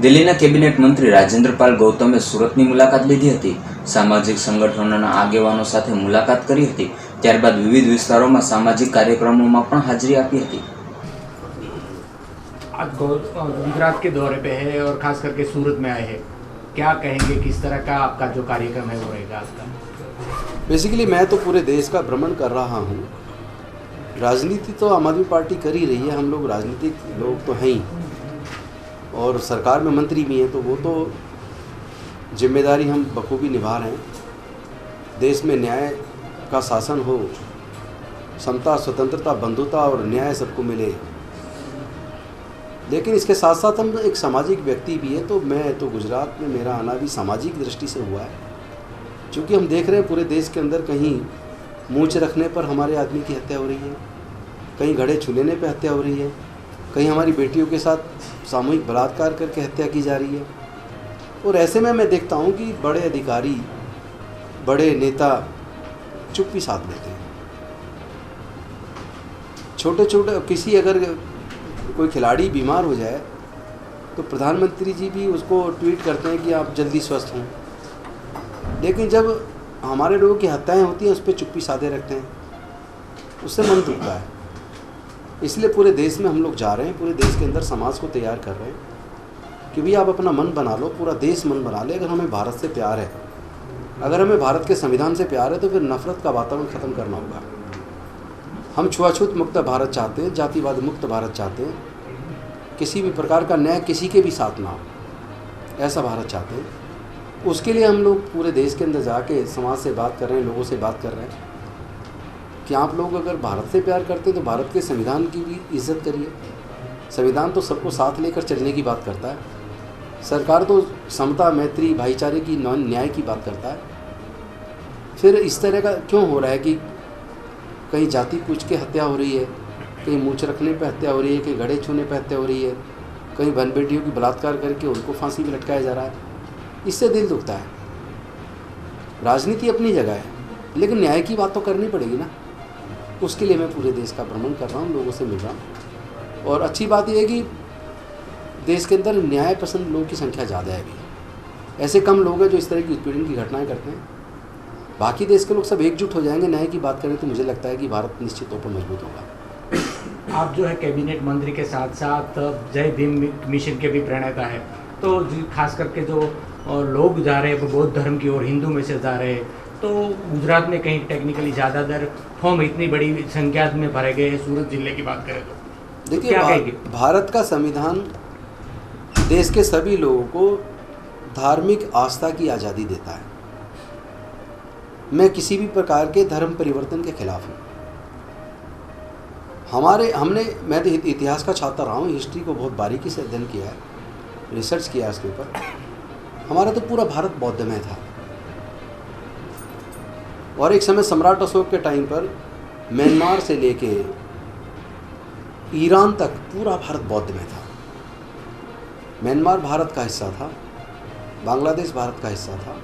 દિલ્હીના કેબિનેટ મંત્રી રાજેન્દ્રપાલ ગૌતમે સુરતની મુલાકાત લીધી હતી. સામાજિક સંગઠનોના આગેવાનો સાથે મુલાકાત કરી હતી. ત્યારબાદ વિવિધ વિસ્તારોમાં સામાજિક કાર્યક્રમોમાં પણ હાજરી આપી હતી. आज गुजरात के दौरे पे है और खास करके सूरत में आए हैं, क्या कहेंगे, किस तरह का आपका जो कार्यक्रम है वो रहेगा आपका? बेसिकली मैं तो पूरे देश का भ्रमण कर रहा हूँ. राजनीति तो आम आदमी पार्टी कर ही रही है, हम लोग राजनीतिक लोग तो हैं ही और सरकार में मंत्री भी हैं, तो वो तो जिम्मेदारी हम बखूबी निभा रहे हैं. देश में न्याय का शासन हो, समता, स्वतंत्रता, बंधुता और न्याय सबको मिले. लेकिन इसके साथ साथ हम एक सामाजिक व्यक्ति भी है, तो मैं तो गुजरात में मेरा आना भी सामाजिक दृष्टि से हुआ है. क्योंकि हम देख रहे हैं पूरे देश के अंदर कहीं मूंछ रखने पर हमारे आदमी की हत्या हो रही है, कहीं घड़े छुलेने पे हत्या हो रही है, कहीं हमारी बेटियों के साथ सामूहिक बलात्कार करके हत्या की जा रही है. और ऐसे में मैं देखता हूँ कि बड़े अधिकारी, बड़े नेता चुप्पी साध लेते हैं. छोटे छोटे किसी अगर कोई खिलाड़ी बीमार हो जाए तो प्रधानमंत्री जी भी उसको ट्वीट करते हैं कि आप जल्दी स्वस्थ हों. लेकिन जब हमारे लोगों की हत्याएं होती हैं उस पर चुप्पी साधे रखते हैं, उससे मन टूटता है. इसलिए पूरे देश में हम लोग जा रहे हैं, पूरे देश के अंदर समाज को तैयार कर रहे हैं कि भाई आप अपना मन बना लो, पूरा देश मन बना ले. अगर हमें भारत से प्यार है, अगर हमें भारत के संविधान से प्यार है, तो फिर नफ़रत का वातावरण ख़त्म करना होगा. हम छुआछूत मुक्त भारत चाहते हैं, जातिवाद मुक्त भारत चाहते हैं, किसी भी प्रकार का न्याय किसी के भी साथ ना हो, ऐसा भारत चाहते हैं. उसके लिए हम लोग पूरे देश के अंदर जाके समाज से बात कर रहे हैं, लोगों से बात कर रहे हैं कि आप लोग अगर भारत से प्यार करते हैं तो भारत के संविधान की भी इज्जत करिए. संविधान तो सबको साथ लेकर चलने की बात करता है. सरकार तो समता, मैत्री, भाईचारे की, न्याय की बात करता है. फिर इस तरह का क्यों हो रहा है कि कहीं जाति पूछ के हत्या हो रही है, कहीं मूंछ रखने पे हत्या हो रही है, कहीं घड़े छूने पे हत्या हो रही है, कहीं बहन बेटियों की बलात्कार करके उनको फांसी पे लटकाया जा रहा है. इससे दिल दुखता है. राजनीति अपनी जगह है, लेकिन न्याय की बात तो करनी पड़ेगी ना. उसके लिए मैं पूरे देश का भ्रमण कर रहा हूँ, लोगों से मिल रहा हूँ. और अच्छी बात यह है कि देश के अंदर न्याय पसंद लोगों की संख्या ज़्यादा है. अभी ऐसे कम लोग हैं जो इस तरह की उत्पीड़न की घटनाएं करते हैं. बाकी देश के लोग सब एकजुट हो जाएंगे, न्याय की बात करें तो मुझे लगता है कि भारत निश्चित तौर पर मजबूत होगा. आप जो है कैबिनेट मंत्री के साथ साथ जय भीम मिशन के भी प्रणेता है, तो खास करके जो लोग जा रहे हैं वो बौद्ध धर्म की ओर, हिंदू में से जा रहे हैं, तो गुजरात में कहीं टेक्निकली ज़्यादातर फॉर्म इतनी बड़ी संख्या में भरे गए हैं. सूरत जिले की बात करें तो देखिए, क्या कहेंगे? भारत का संविधान देश के सभी लोगों को धार्मिक आस्था की आज़ादी देता है. मैं किसी भी प्रकार के धर्म परिवर्तन के खिलाफ हूँ. मैं तो इतिहास का छात्र रहा हूँ, हिस्ट्री को बहुत बारीकी से अध्ययन किया है, रिसर्च किया है इसके ऊपर. हमारा तो पूरा भारत बौद्धमय था और एक समय सम्राट अशोक के टाइम पर म्यांमार से लेके ईरान तक पूरा भारत बौद्धमय था. म्यांमार भारत का हिस्सा था, बांग्लादेश भारत का हिस्सा था,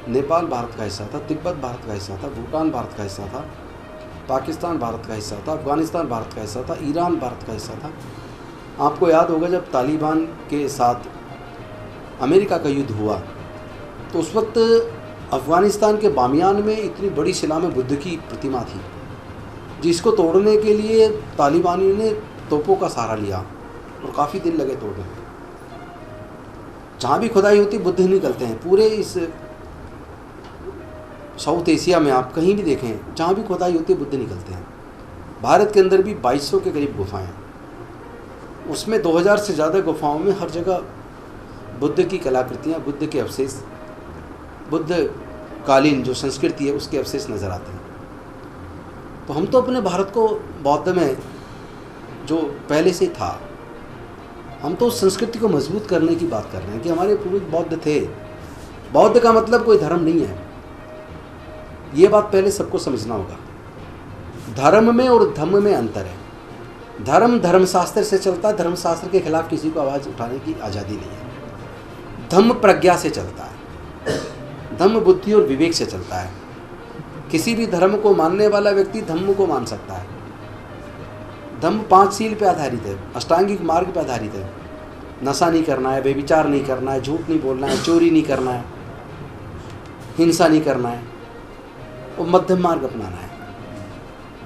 नेपाल भारत का हिस्सा था, तिब्बत भारत का हिस्सा था, भूटान भारत का हिस्सा था, पाकिस्तान भारत का हिस्सा था, अफ़गानिस्तान भारत का हिस्सा था, ईरान भारत का हिस्सा था. आपको याद होगा जब तालिबान के साथ अमेरिका का युद्ध हुआ तो उस वक्त अफ़गानिस्तान के बामियान में इतनी बड़ी शिला में बुद्ध की प्रतिमा थी, जिसको तोड़ने के लिए तालिबानियों ने तोपों का सहारा लिया और काफ़ी दिन लगे तोड़ने में. जहाँ भी खुदाई होती बुद्ध निकलते हैं. पूरे इस साउथ एशिया में आप कहीं भी देखें, जहाँ भी खुदाई होती है बुद्ध निकलते हैं. भारत के अंदर भी 2200 के करीब गुफाएं हैं. उसमें 2000 से ज़्यादा गुफाओं में हर जगह बुद्ध की कलाकृतियाँ, बुद्ध के अवशेष, बुद्ध कालीन जो संस्कृति है उसके अवशेष नज़र आते हैं. तो हम तो अपने भारत को बौद्ध में जो पहले से था, हम तो उस संस्कृति को मजबूत करने की बात कर रहे हैं कि हमारे पूर्वज बौद्ध थे. बौद्ध का मतलब कोई धर्म नहीं है, ये बात पहले सबको समझना होगा. धर्म में और धम्म में अंतर है. धर्म धर्मशास्त्र से चलता है, धर्मशास्त्र के खिलाफ किसी को आवाज़ उठाने की आज़ादी नहीं है. धम्म प्रज्ञा से चलता है, धम्म बुद्धि और विवेक से चलता है. किसी भी धर्म को मानने वाला व्यक्ति धम्म को मान सकता है. धम्म 5 शील पे आधारित है, अष्टांगिक मार्ग पे आधारित है. नशा नहीं करना है, बेविचार नहीं करना है, झूठ नहीं बोलना है, चोरी नहीं करना है, हिंसा नहीं करना है और मध्यम मार्ग अपनाना है।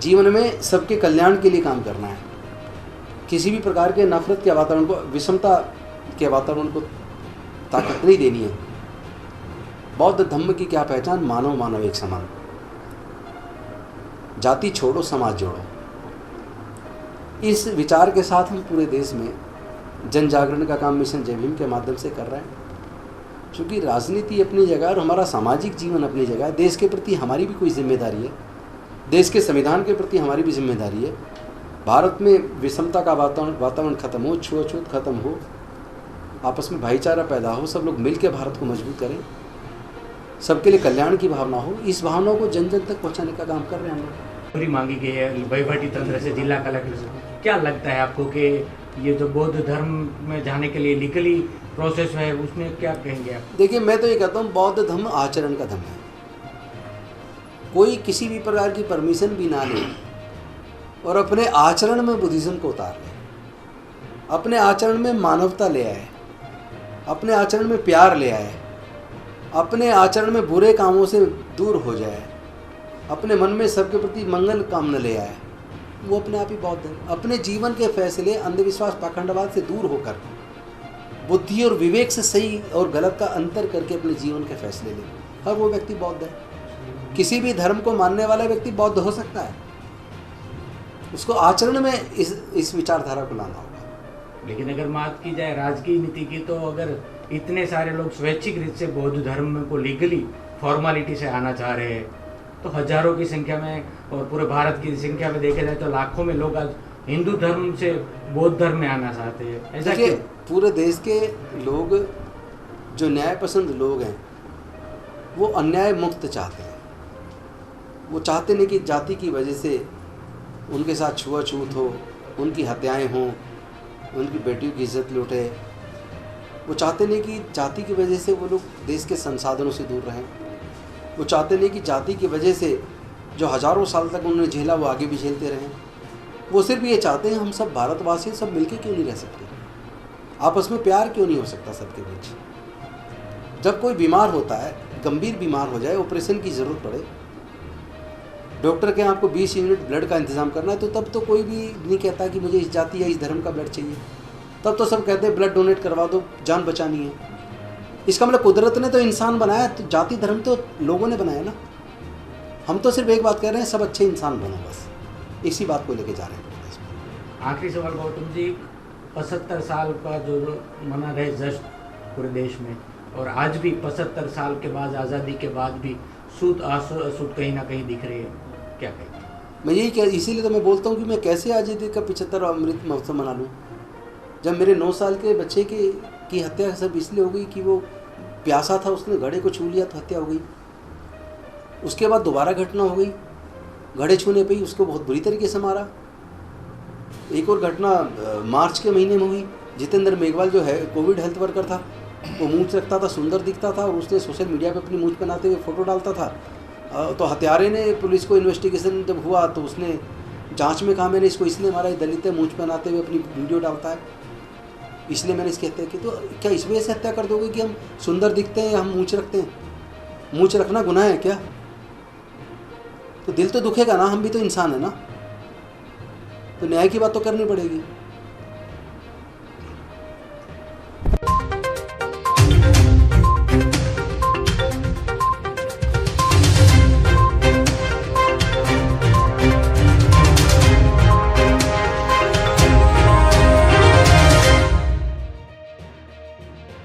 जीवन में सबके कल्याण के लिए काम करना है। किसी भी प्रकार के नफरत के वातावरण को, विषमता के वातावरण को ताकत नहीं देनी है। बौद्ध धर्म की क्या पहचान? मानव मानव एक समान, जाति छोड़ो समाज जोड़ो। इस विचार के साथ हम पूरे देश में जन जागरण का काम मिशन जय भीम के माध्यम से कर रहे हैं। क्योंकि राजनीति अपनी जगह और हमारा सामाजिक जीवन अपनी जगह है। देश के प्रति हमारी भी कोई जिम्मेदारी है, देश के संविधान के प्रति हमारी भी जिम्मेदारी है। भारत में विषमता का वातावरण खत्म हो, छुआछूत खत्म हो, आपस में भाईचारा पैदा हो, सब लोग मिलकर भारत को मजबूत करें, सबके लिए कल्याण की भावना हो। इस भावना को जन जन तक पहुंचाने का काम कर रहे हैं हम लोग। पूरी मांगी गई है वहीवटी तंत्र से, जिला कलेक्टर से। क्या लगता है आपको कि ये जो बौद्ध धर्म में जाने के लिए लीगली प्रोसेस है उसमें क्या कहेंगे आप? देखिए, मैं तो ये कहता हूँ बौद्ध धर्म आचरण का धर्म है। कोई किसी भी प्रकार की परमिशन भी ना ले और अपने आचरण में बुद्धिज्म को उतार ले, अपने आचरण में मानवता ले आए, अपने आचरण में प्यार ले आए, अपने आचरण में बुरे कामों से दूर हो जाए, अपने मन में सबके प्रति मंगल कामना ले आए, वो अपने आप ही बौद्ध है। अपने जीवन के फैसले अंधविश्वास पाखंडवाद से दूर होकर बुद्धि और विवेक से सही और गलत का अंतर करके अपने जीवन के फैसले ले, हर वो व्यक्ति बौद्ध है। किसी भी धर्म को मानने वाला व्यक्ति बौद्ध हो सकता है, उसको आचरण में इस विचारधारा को लाना होगा। लेकिन अगर बात की जाए राजकीय नीति की, तो अगर इतने सारे लोग स्वैच्छिक रूप से बौद्ध धर्म को लीगली फॉर्मेलिटी से आना चाह रहे हैं, तो हजारों की संख्या में और पूरे भारत की संख्या में देखा जाए तो लाखों में लोग आज हिंदू धर्म से बौद्ध धर्म में आना चाहते हैं। ऐसा देखिए, क्यों? पूरे देश के लोग जो न्याय पसंद लोग हैं वो अन्याय मुक्त चाहते हैं। वो चाहते नहीं कि जाति की वजह से उनके साथ छुआछूत हो, उनकी हत्याएं हों, उनकी बेटियों की इज्जत लूटे। वो चाहते नहीं कि जाति की वजह से वो लोग देश के संसाधनों से दूर रहें। वो चाहते नहीं कि जाति की वजह से जो हजारों साल तक उन्होंने झेला वो आगे भी झेलते रहें। वो सिर्फ ये चाहते हैं हम सब भारतवासी सब मिलके क्यों नहीं रह सकते, आपस में प्यार क्यों नहीं हो सकता सबके बीच। जब कोई बीमार होता है, गंभीर बीमार हो जाए, ऑपरेशन की ज़रूरत पड़े, डॉक्टर के आपको 20 यूनिट ब्लड का इंतज़ाम करना है, तो तब तो कोई भी नहीं कहता कि मुझे इस जाति या इस धर्म का ब्लड चाहिए। तब तो सब कहते हैं ब्लड डोनेट करवा दो, जान बचानी है। इसका मतलब कुदरत ने तो इंसान बनाया, तो जाति धर्म तो लोगों ने बनाया ना। हम तो सिर्फ एक बात कह रहे हैं, सब अच्छे इंसान बनो, बस इसी बात को लेके जा रहे हैं। आखिरी सवाल गौतम जी, 75 साल का जो मना रहे जश्न पूरे देश में, और आज भी 75 साल के बाद, आज़ादी के बाद भी सूद आसूद कहीं ना कहीं दिख रही है, क्या कहें? मैं यही इसीलिए तो मैं बोलता हूँ कि मैं कैसे आज़ादी का 75 अमृत महोत्सव मना लूँ, जब मेरे 9 साल के बच्चे की हत्या सब इसलिए हो गई कि वो प्यासा था, उसने घड़े को छू लिया तो हत्या हो गई। उसके बाद दोबारा घटना हो गई, घड़े छूने पे ही उसको बहुत बुरी तरीके से मारा। एक और घटना मार्च के महीने में हुई, जितेंद्र मेघवाल जो है कोविड हेल्थ वर्कर था, वो मूंछ रखता था, सुंदर दिखता था, और उसने सोशल मीडिया पे अपनी मूंछ बनाते हुए फ़ोटो डालता था। तो हत्यारे ने पुलिस को इन्वेस्टिगेशन जब हुआ तो उसने जांच में कहा मैंने इसको इसलिए मारा, दलित है, मूंछ बनाते हुए अपनी वीडियो डालता है, इसलिए मैंने इसकी हत्या की। तो क्या इस वजह से हत्या कर दोगे कि हम सुंदर दिखते हैं या हम मूंछ रखते हैं? मूंछ रखना गुनाह है क्या? तो दिल तो दुखेगा ना, हम भी तो इंसान है ना, तो न्याय की बात तो करनी पड़ेगी।